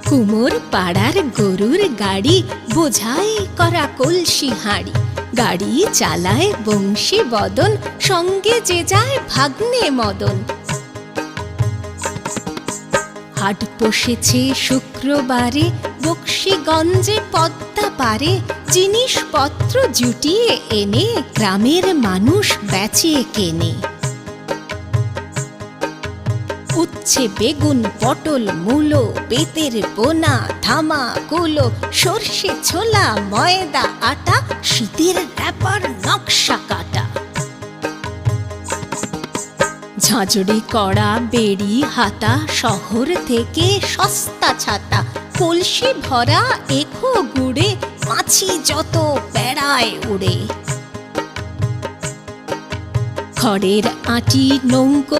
কুমোর পাড়ার গরুর গাড়ি বোঝাই করা কলসি হাঁড়ি, গাড়ি চালায় বংশী বদন, সঙ্গে যে যায় ভাগ্নে মদন। হাট বসেছে শুক্রবারে, বক্সিগঞ্জে পদ্মা পারে, জিনিসপত্র জুটিয়ে এনে গ্রামের মানুষ বেচে কেনে। উচ্ছে বেগুন পটল মূলো, বেতের বোনা ধামা কুলো, সর্ষে ছোলা ময়দা আটা, শীতের ব্যাপার নকশা কাটা। ঝাঁঝরি কড়া বেড়ি হাতা, শহর থেকে সস্তা ছাতা, কলসি ভরা এখো গুড়ে, মাছি যত বেড়ায় উড়ে। খড়ের আঁটি নৌকো